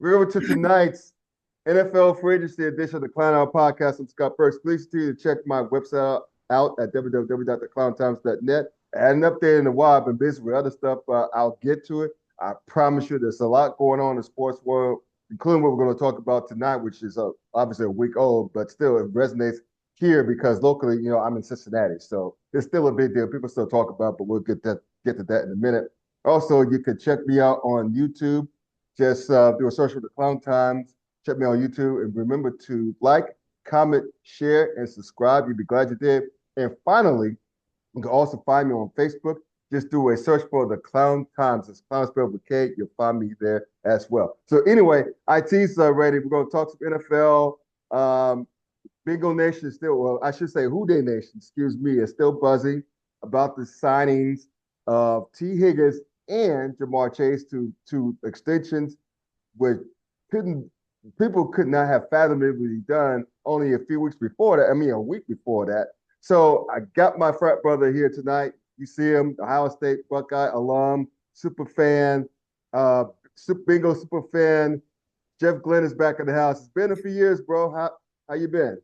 We're over to tonight's NFL Free Agency edition of the Clown Hour Podcast. I'm Scott Burks. Please continue to check my website out at www.theclowntimes.net. I had an update in a while. I've been busy with other stuff. I'll get to it. I promise you there's a lot going on in the sports world, including what we're going to talk about tonight, which is obviously a week old, but still it resonates here because locally, I'm in Cincinnati. So it's still a big deal. People still talk about it, but we'll get to that in a minute. Also, you can check me out on YouTube. Just do a search for the Clown Times. Check me on YouTube. And remember to like, comment, share, and subscribe. You'll be glad you did. And finally, you can also find me on Facebook. Just do a search for the Clown Times. It's Clown spelled with K. You'll find me there as well. So anyway, IT's ready. We're going to talk some NFL. Bengal Nation is still, well, I should say Who Dey Nation, excuse me, is still buzzing about the signings of T. Higgins and Jamar Chase to extensions, which people could not have fathomably done only a few weeks before that. I mean, a week before that. So I got my frat brother here tonight. You see him, Ohio State Buckeye alum, super fan, Bengal super fan. Jeff Glenn is back in the house. It's been a few years, bro. How you been?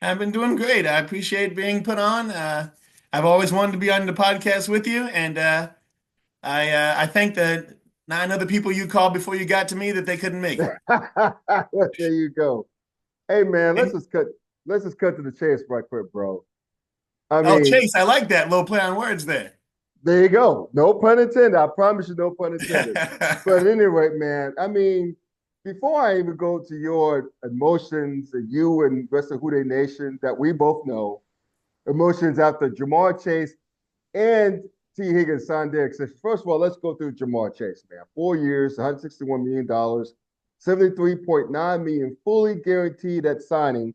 I've been doing great. I appreciate being put on. I've always wanted to be on the podcast with you, and I thank the 9 other people you called before you got to me that they couldn't make it. There you go. Hey man, let's And, just cut to the chase right quick, bro. I oh, mean, Chase, I like that little play on words there. there you go. No pun intended. I promise you, no pun intended. But anyway, man, I mean, before I even go to your emotions and you and the rest of Who Dey Nation that we both know, emotions after Jamar Chase and T. Higgins signed their extension. First of all, let's go through Jamar Chase, man. 4 years, $161 million, 73.9 million fully guaranteed at signing,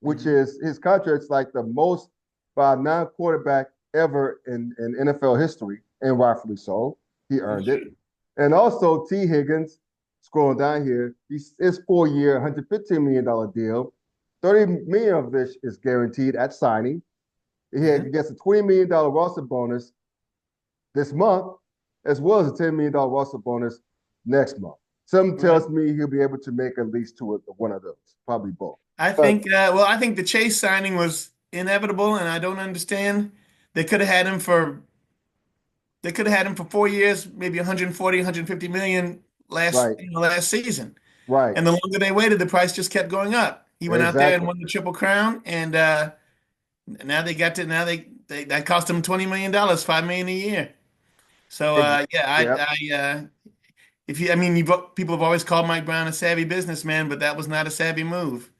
which Mhm. is his contract's like the most by a non-quarterback ever in NFL history, and rightfully so. He earned it. And also T. Higgins, scrolling down here, his 4 year, $115 million deal. 30 million of this is guaranteed at signing. Yeah. He gets a $20 million roster bonus this month, as well as a $10 million roster bonus next month. Something Right. tells me he'll be able to make at least one of those, probably both. I But think, I think the Chase signing was inevitable, and I don't understand. They could have had him for They could have had him for 4 years, maybe 140, 150 million right, last season. right, And the longer they waited, the price just kept going up. He went out there and exactly. won the Triple Crown, and now they got to now they that cost them $20 million, 5 million a year. So Ex- yeah, yeah, if you I mean you people have always called Mike Brown a savvy businessman, but that was not a savvy move.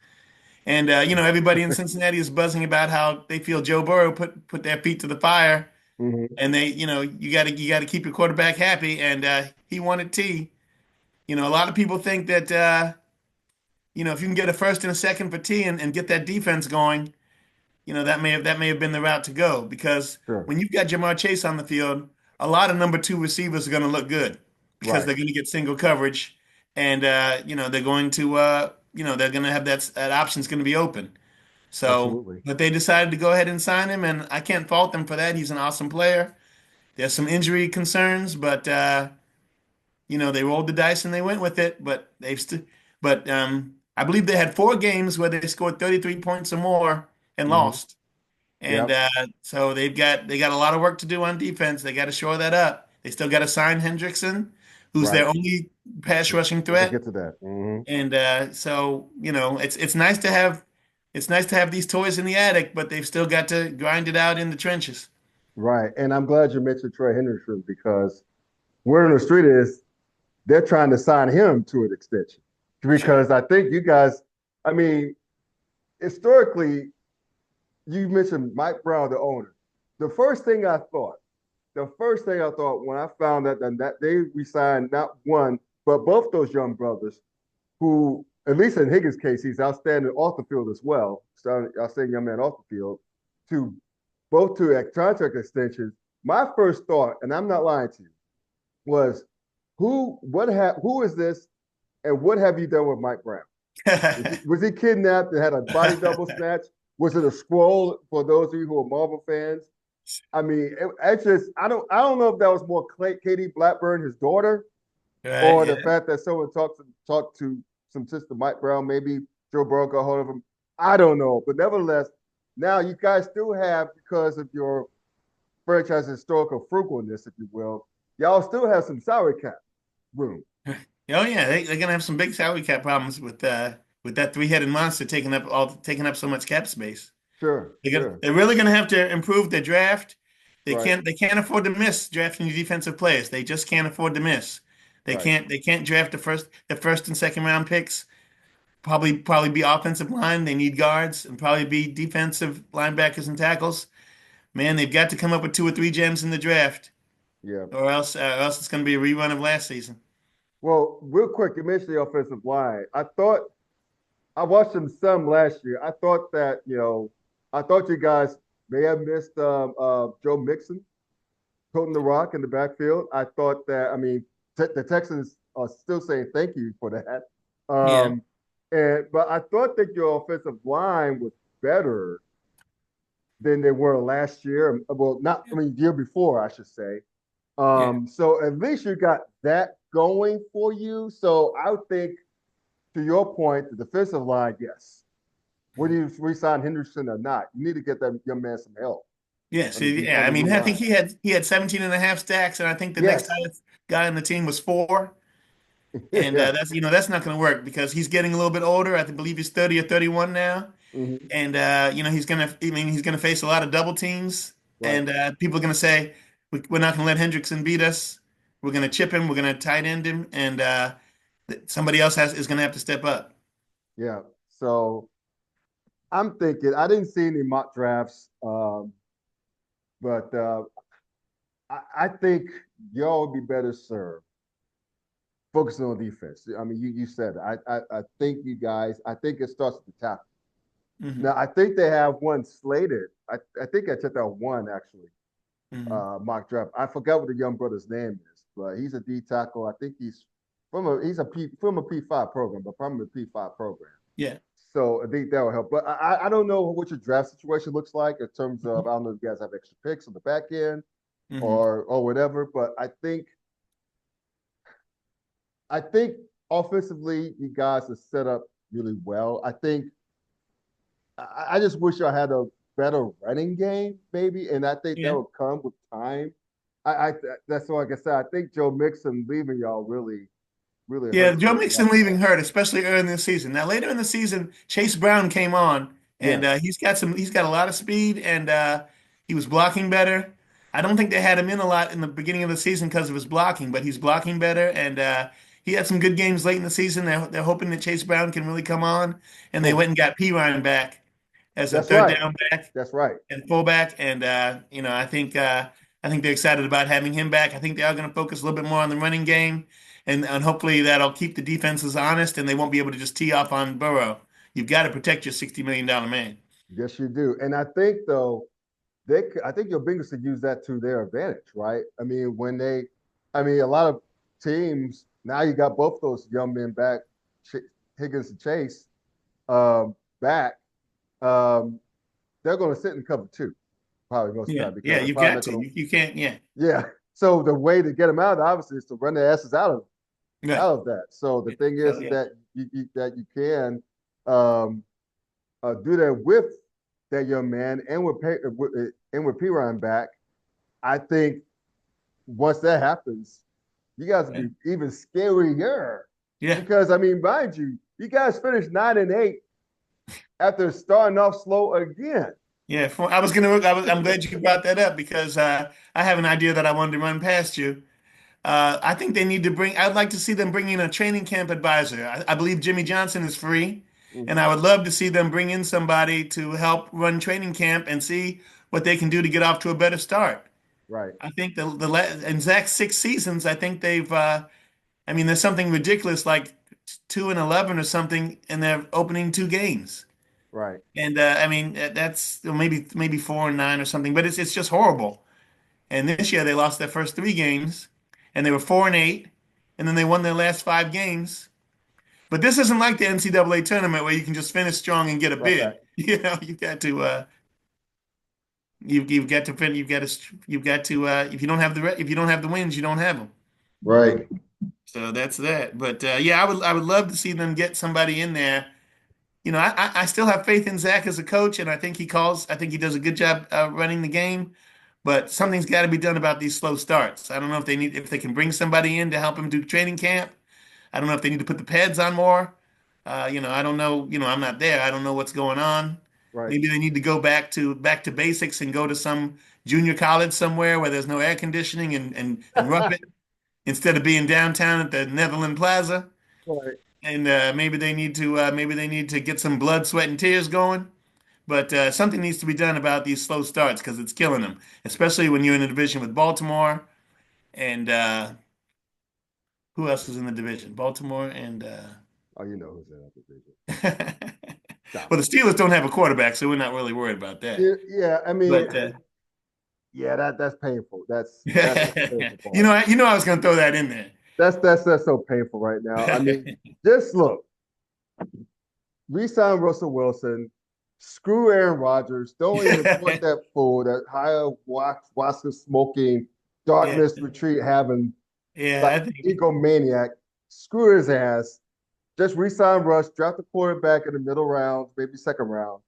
And everybody in Cincinnati is buzzing about how they feel Joe Burrow put their feet to the fire, hmm, and you got to keep your quarterback happy, and he wanted T. A lot of people think that if you can get a first and a second for T and get that defense going, that may have been the route to go because sure, when you've got Jamar Chase on the field, a lot of number two receivers are going to look good because right, they're going to get single coverage, and they're going to have that option's going to be open. So, absolutely. but they decided to go ahead and sign him, and I can't fault them for that. He's an awesome player. There's some injury concerns, but they rolled the dice and they went with it. But I believe they had 4 games where they scored 33 points or more and Hmm. lost. And Yep. so they got a lot of work to do on defense. They got to shore that up. They still got to sign Hendrickson, who's Right. their only pass rushing We'll threat. get to that. Hmm. And so it's nice to have these toys in the attic, but they've still got to grind it out in the trenches. Right. And I'm glad you mentioned Trey Hendrickson because word on the street is they're trying to sign him to an extension. Sure. Because I think you guys, I mean, historically, you mentioned Mike Brown, the owner. The first thing I thought when I found that they resigned not one, but both those young brothers, who, at least in Higgins' case, he's outstanding off the field as well. So outstanding young man off the field, to both to contract extensions. My first thought, and I'm not lying to you, was who is this, and what have you done with Mike Brown? Was he kidnapped and had a body double snatch? Was it a scroll for those of you who are Marvel fans? I mean, I don't know if that was more Katie Blackburn, his daughter, Right. or Yeah. the fact that someone talked to some sister Mike Brown, maybe Joe Burrow got hold of him. I don't know, but nevertheless, now you guys still have, because of your franchise historical frugalness, if you will, y'all still have some salary cap room. Oh yeah, they're gonna have some big salary cap problems with that three-headed monster taking up so much cap space. Sure, sure, They're really gonna have to improve their draft. right, They can't afford to miss drafting defensive players. They just can't afford to miss. right, They can't draft the first and second round picks. Probably be offensive line. They need guards and probably be defensive linebackers and tackles. Man, they've got to come up with two or three gems in the draft, yeah. or else it's going to be a rerun of last season. Well, real quick, you mentioned the offensive line. I watched them some last year. I thought you guys may have missed Joe Mixon toting the rock in the backfield. I thought that, I mean, the Texans are still saying thank you for that. Yeah, But I thought that your offensive line was better than they were last year. Well, not, I mean, year before, I should say. yeah, So at least you got that going for you. So I would think, to your point, the defensive line, yes. Whether you resign Henderson or not, you need to get that young man some help yeah. on See, yeah. on I the D mean, I think line. he had 17 and a half stacks, and I think the next Yes. highest guy on the team was four. And Yeah. that's not going to work because he's getting a little bit older. believe he's 30 or 31 now. Hmm. And he's gonna face a lot of double teams, Right. and people are gonna say we're not gonna let Hendrickson beat us. We're gonna chip him. We're gonna tight end him, and somebody else has is gonna have to step up. Yeah. So I'm thinking, I didn't see any mock drafts, but I think y'all would be better served focusing on defense. I mean, you said it. I think you guys, I think it starts at the top. Hmm. Now, I think they have one slated. I think I checked out one actually, Hmm. mock draft. I forgot what the young brother's name is, but he's a D tackle. I think he's from a P5 program, but from a P5 program. Yeah. So I think that will help. But I don't know what your draft situation looks like in terms of, I don't know if you guys have extra picks on the back end Hmm. or whatever. But I think offensively you guys are set up really well. I just wish I had a better running game, maybe, and I think that Yeah. will come with time. I that's why, like I said, I think Joe Mixon leaving y'all really Yeah, hurts Joe your Mixon depth leaving chart. hurt, especially early in the season. Now later in the season, Chase Brown came on, and Yes. he's got a lot of speed, and he was blocking better. I don't think they had him in a lot in the beginning of the season because of his blocking, but he's blocking better, and he had some good games late in the season. They're hoping that Chase Brown can really come on, and they Cool. went and got P Ryan back as a That's third right. down back That's right. and fullback, and I think they're excited about having him back. I think they are going to focus a little bit more on the running game, and hopefully that'll keep the defenses honest, and they won't be able to just tee off on Burrow. You've got to protect your $60 million man. Yes, you do. And I think though, I think your Bengals could use that to their advantage, right? I mean, a lot of teams now you got both those young men back, Higgins and Chase, back. Um, they're going to sit in cover two probably most of the Yeah, time yeah, because they're you've probably got not to. going to. You can't. Yeah, Yeah. So the way to get them out, obviously, is to run their asses right. out of that. So the thing So is yeah, that you can um, do that with that young man and with P Ryan back. I think once that happens, you guys will yeah, be even scarier yeah. because I mean, mind you, you guys finished 9-8 after starting off slow again. Yeah, I'm glad you brought that up because I have an idea that I wanted to run past you. I think they need to bring. I'd like to see them bring in a training camp advisor. I believe Jimmy Johnson is free, and Mm-hmm. I would love to see them bring in somebody to help run training camp and see what they can do to get off to a better start. Right, I think in Zach's 6 seasons, I think they've. I mean, there's something ridiculous like 2-11 or something in their opening two games, right. and I mean that's maybe 4-9 or something, but it's just horrible. And this year they lost their first three games, and they were 4-8, and then they won their last five games. But this isn't like the NCAA tournament where you can just finish strong and get a Right. bid. You know, you've got to if you don't have the wins, you don't have them. Right. So that's that. But yeah, I would love to see them get somebody in there. I still have faith in Zach as a coach, and I think he does a good job running the game. But something's got to be done about these slow starts. I don't know if they can bring somebody in to help him do training camp. I don't know if they need to put the pads on more. I don't know. I'm not there. I don't know what's going on. Right. Maybe they need to go back to basics and go to some junior college somewhere where there's no air conditioning and rough it instead of being downtown at the Netherland Plaza. Right. And maybe they need to get some blood, sweat, and tears going. But something needs to be done about these slow starts because it's killing them, especially when you're in a division with Baltimore and who else is in the division? Baltimore and Oh, you know who's in that division. well, Stop the it. Steelers don't have a quarterback, so we're not really worried about that. Yeah, yeah. I mean, But yeah, that's painful. That's a painful part. I was going to throw that in there. That's so painful right now. I mean, just look, resign Russell Wilson, screw Aaron Rodgers, don't even put that fool, that higher Waska smoking, Yeah, darkness retreat having yeah, like I think. egomaniac, screw his ass. Just resign Russ, draft the quarterback in the middle round, maybe second round.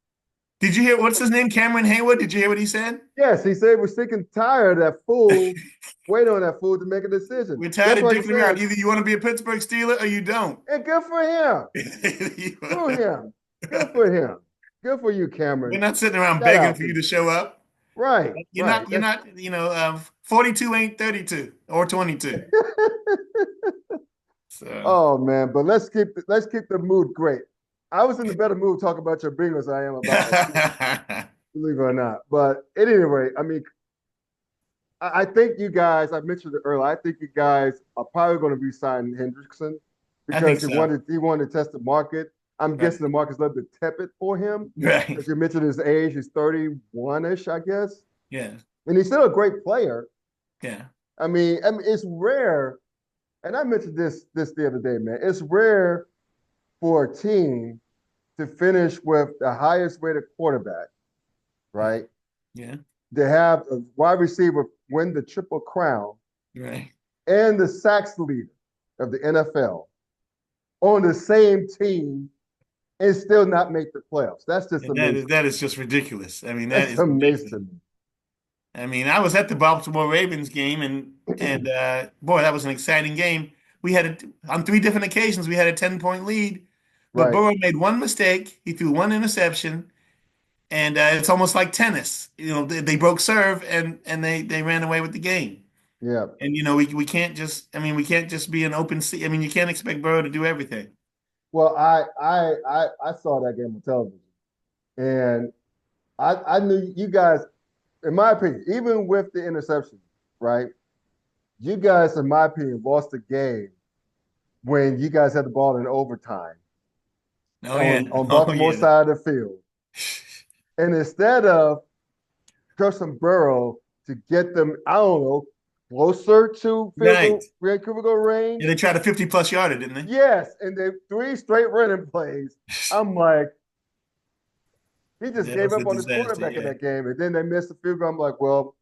Did you hear what's his name? Cameron Hayward. Did you hear what he said? Yes, he said we're sick and tired of that fool. Wait on that fool to make a decision. We're tired That's of what he dicking around. said. Either you want to be a Pittsburgh Steeler or you don't. And good for him. Screw him. Good for him. Good for you, We're Cameron. not sitting around Shout begging out for to you you. to show up. Right, You're right. not. You're not. 42 ain't 32 or 22. So. Oh man, but let's keep the mood great. I was in a better mood talking about your Bengals than I am about my team, believe it or not. But at any rate, I mean, I think you guys, I mentioned it earlier, I think you guys are probably going to be signing Hendrickson I because think he so. wanted to test the market. I'm Right. guessing the market's a little bit tepid for him. Right. As you mentioned his age, he's 31-ish, I guess. Yeah. And he's still a great player. Yeah. I mean, it's rare, and I mentioned this the other day, man. It's rare for a team to finish with the highest rated quarterback, right? Yeah. To have a wide receiver win the triple crown Right. and the sacks leader of the NFL on the same team and still not make the playoffs. That's just And that is amazing. that is just ridiculous. I mean, that That's is amazing ridiculous. to me. I mean, I was at the Baltimore Ravens game, and boy, that was an exciting game. We had on three different occasions we had a 10-point lead, but Right. Burrow made one mistake. He threw one interception, and it's almost like tennis. They broke serve and they ran away with the game. Yeah. And we can't just we can't just be an open sea. I mean, you can't expect Burrow to do everything. Well, I saw that game on television, and I knew you guys, in my opinion, even with the interception, right? You guys, in my opinion, lost the game when you guys had the ball in overtime Oh yeah, on oh Baltimore yeah, side of the field. And instead of Justin Burrow to get them, I don't know, closer to right. field goal range. Yeah, they tried a 50+ yarder, didn't they? Yes, and they three straight running plays. I'm like, he just That gave was a up on his disaster. quarterback in Yeah. that game, and then they missed the field goal. I'm like, well,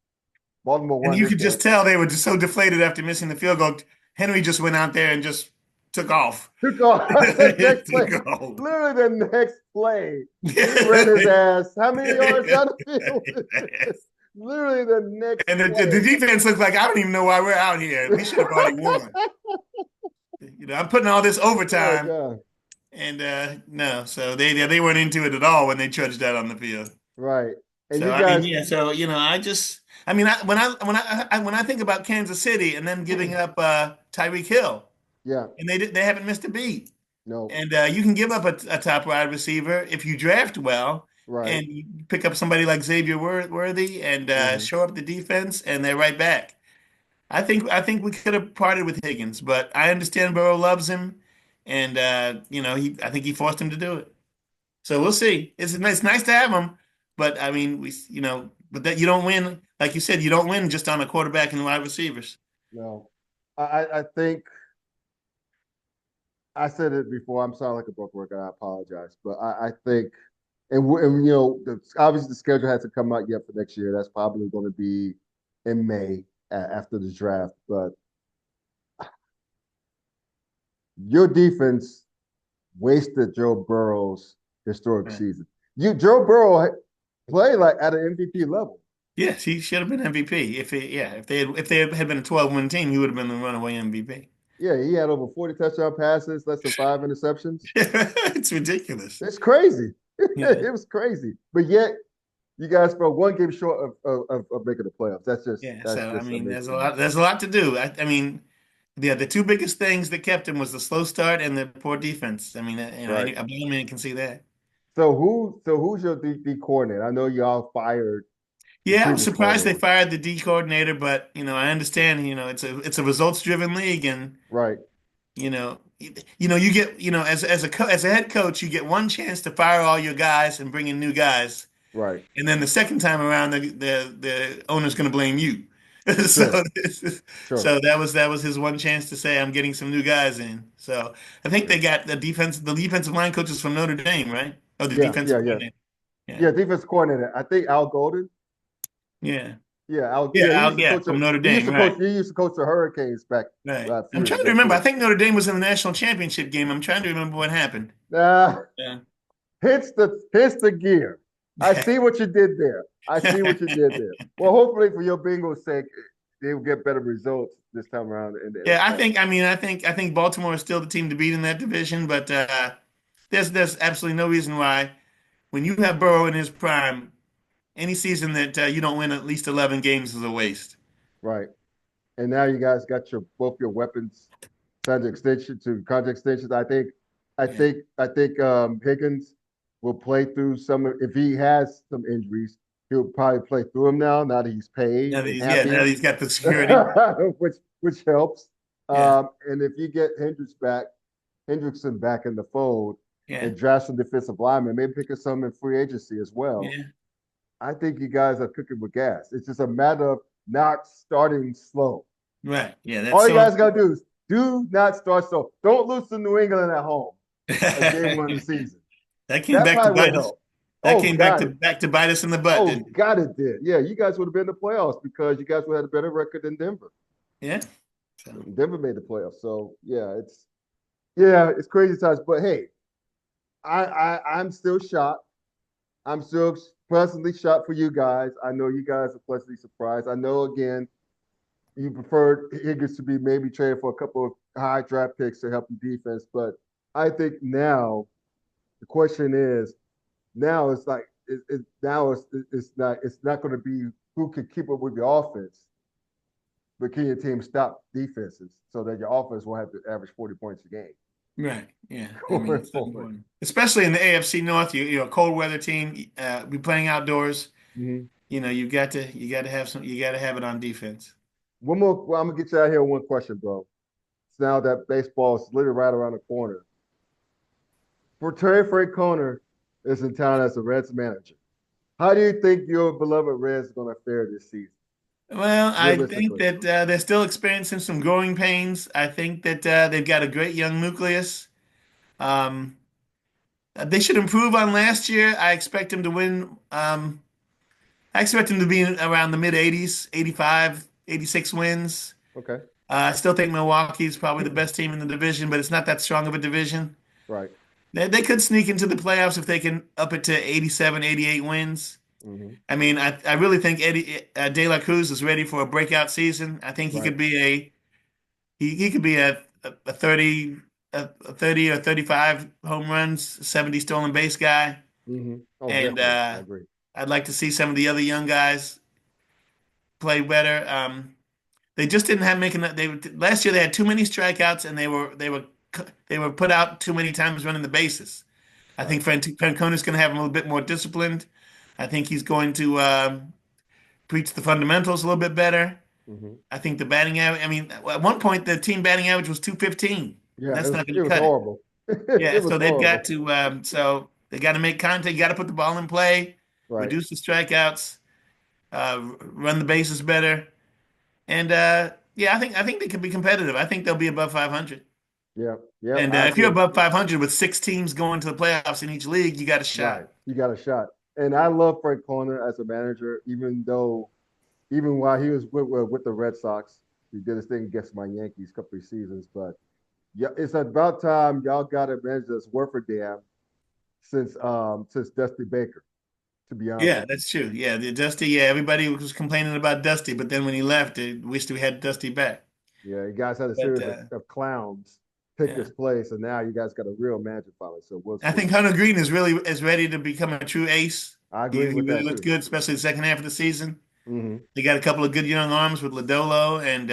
Baltimore And won you this could game. just tell they were just so deflated after missing the field goal. Henry just went out there and just took off. Took off the next play. Took off. Literally the next play, he ran his ass. How many yards down the field? Literally the next And the play. defense looks like I don't even know why we're out here. We should have already won. I'm putting all this Oh overtime, god. and no, so they weren't into it at all when they trudged out on the field. Right. And So you I mean, guys, yeah. So when I think about Kansas City and them giving up Tyreek Hill, yeah, and they haven't missed a beat. no, And you can give up a top wide receiver if you draft well right. and you pick up somebody like Xavier Worthy and Hmm. shore up the defense, and they're right back. I think we could have parted with Higgins, but I understand Burrow loves him, and I think he forced him to do it. So we'll see. It's nice to have him, but I mean but that you don't win, like you said, you don't win just on a quarterback and wide receivers. No. I think I said it before. I'm sorry like a broken record. I apologize. But I think and obviously the schedule hasn't come out yet for next year. That's probably going to be in May after the draft. But your defense wasted Joe Burrow's historic Right. season. Joe Burrow played like at an MVP level. Yes, he should have been MVP. If they had been a 12-win team, he would have been the runaway MVP. Yeah, he had over 40 touchdown passes, less than 5 interceptions. It's ridiculous. It's crazy. Yeah. It was crazy. But yet, you guys fell one game short of making the playoffs. Yeah. That's So I just mean, amazing to me. there's a lot to do. I mean, yeah, the two biggest things that kept him was the slow start and the poor defense. I mean, Right. a blind man can see that. So who's your D coordinator? I know y'all fired the Yeah, I was previous surprised they coordinator. fired the D coordinator, but I understand. It's a results driven league, and Right, you know, you get as a head coach, you get one chance to fire all your guys and bring in new guys, right. and then the second time around, the owner's going to blame you. Sure, So sure. so that was his one chance to say, I'm getting some new guys in. So I think Yeah. they got the defensive line coaches from Notre Dame, right? Oh, the Yeah, defensive yeah, yeah. coordinator. Yeah, Yeah, defense coordinator. I think Al Golden. yeah, Yeah, Al, yeah, yeah, he used to yeah, coach from Notre Dame, right? he used to coach the Hurricanes back Right. a few I'm years trying to ago remember. I too. think Notre Dame was in the national championship game. I'm trying to remember what happened. Nah, Yeah. hits the gear. I see what you did there. I see what you did there. Well, hopefully for your Bengals' sake, they will get better results this time around in the Yeah, NFL. I think Baltimore is still the team to beat in that division, but there's absolutely no reason why when you have Burrow in his prime, any season that you don't win at least 11 games is a waste. Right. And now you guys got your both your weapons signed to extension to contract extensions. Yeah. I think Higgins will play through some if he has some injuries, he'll probably play through them now that he's paid and Now happy, that he's got the security. which helps. Yeah, And if you get Hendrickson back in the fold yeah, and draft some defensive linemen, maybe pick up some in free agency as well. yeah. I think you guys are cooking with gas. It's just a matter of not starting slow. Right. Yeah, that's All you so guys got important. to do is do not start slow. Don't lose to New England at home at game one of the season. That came That back to probably would bite us. help. That Oh came God. back to bite us in the butt, Oh didn't it? God, it did. Yeah, you guys would have been in the playoffs because you guys would have had a better record than Denver. Yeah. So Denver made the playoffs. So yeah, it's crazy times. But hey, I'm still shocked. I'm still pleasantly shocked for you guys. I know you guys are pleasantly surprised. I know again you preferred Higgins to be maybe traded for a couple of high draft picks to help the defense, but I think now the question is now it's like now it's not going to be who can keep up with your offense, but can your team stop defenses so that your offense will have to average 40 points a game right. Yeah. I mean, going it's so forward. important, especially in the AFC North. You're a cold weather team. Be playing outdoors. Mm-hmm. You got to have it on defense. One more, well, I'm gonna get you out here with one question, bro. It's now that baseball is literally right around the corner. For Terry Francona is in town as a Reds manager. How do you think your beloved Reds are going to fare this season, Well, I think realistically? that they're still experiencing some growing pains. I think that they've got a great young nucleus. Um, they should improve on last year. I expect them to win. I expect them to be around the mid 80s, 85, 86 wins. Okay, I still think Milwaukee's probably the best team in the division, but it's not that strong of a division. right. They could sneak into the playoffs if they can up it to 87, 88 wins. Mm-hmm. I mean, I really think Eddie De La Cruz is ready for a breakout season. I think he Right. could be he could be a 30 a 30 or 35 home runs, 70 stolen base guy. Mm-hmm. Oh, And definitely. I agree. I'd like to see some of the other young guys play better. They just didn't have making they last year they had too many strikeouts and they were put out too many times running the bases. I Right. think Francona's going to have him a little bit more disciplined. I think he's going to preach the fundamentals a little bit better. Mm-hmm. I think the batting average. I mean, at one point the team batting average was 215, and Yeah, that's not going it to was cut it. horrible. Yeah, It was so they've got horrible. to they got to make contact. You got to put the ball in play, Right. reduce the strikeouts, run the bases better, and yeah, I think they could be competitive. I think they'll be above 500. Yeah. Yeah. And I if you're agree. above 500 with six teams going to the playoffs in each league, you got a Right. shot. You got a shot. And I love Frank Corner as a manager, even while he was with the Red Sox, he did his thing against my Yankees a couple of seasons. But Yeah, it's about time y'all got a manager that's worth a damn since Dusty Baker, to be honest Yeah, with you. that's true. Yeah, the Dusty. Yeah, everybody was complaining about Dusty, but then when he left, they wished we had Dusty back. Yeah, you guys had a But series of clowns pick yeah, his place, and now you guys got a real manager finally. So I we'll think see. Hunter Green is ready to become a true ace. I He agree with really that looked too. good, especially the second half of the season. Hmm. They got a couple of good young arms with Lodolo and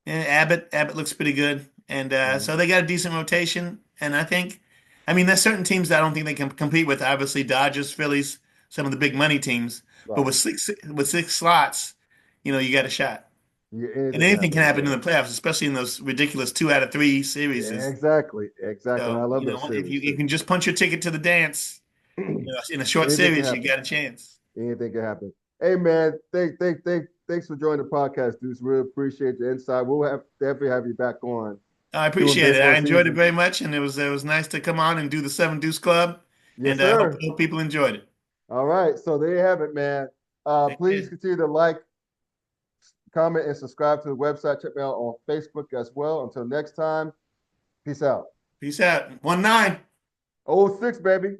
Abbott. Abbott looks pretty good, and Hmm. so they got a decent rotation. And I mean, there's certain teams that I don't think they can compete with. Obviously, Dodgers, Phillies, some of the big money teams. But Right. with six slots, you got a shot. Yeah, And anything can anything happen can in the happen in playoffs. the playoffs, especially in those ridiculous 2 out of 3 series. Exactly, exactly. And I So, love those if series you too. can just punch your ticket to the dance, in a short Anything can series, you happen. got a chance. Anything can happen. Hey man, thanks for joining the podcast, dudes. Really appreciate the insight. We'll definitely have you back on I doing appreciate it. baseball I enjoyed it season. very much, and it was nice to come on and do the Seven Deuce Club, Yes, and I sir. hope people enjoyed it. All right. So there you have it, man. Thank Please you. continue to like, comment, and subscribe to the website. Check me out on Facebook as well. Until next time, peace out. Peace out. 1-9. Oh 06, baby.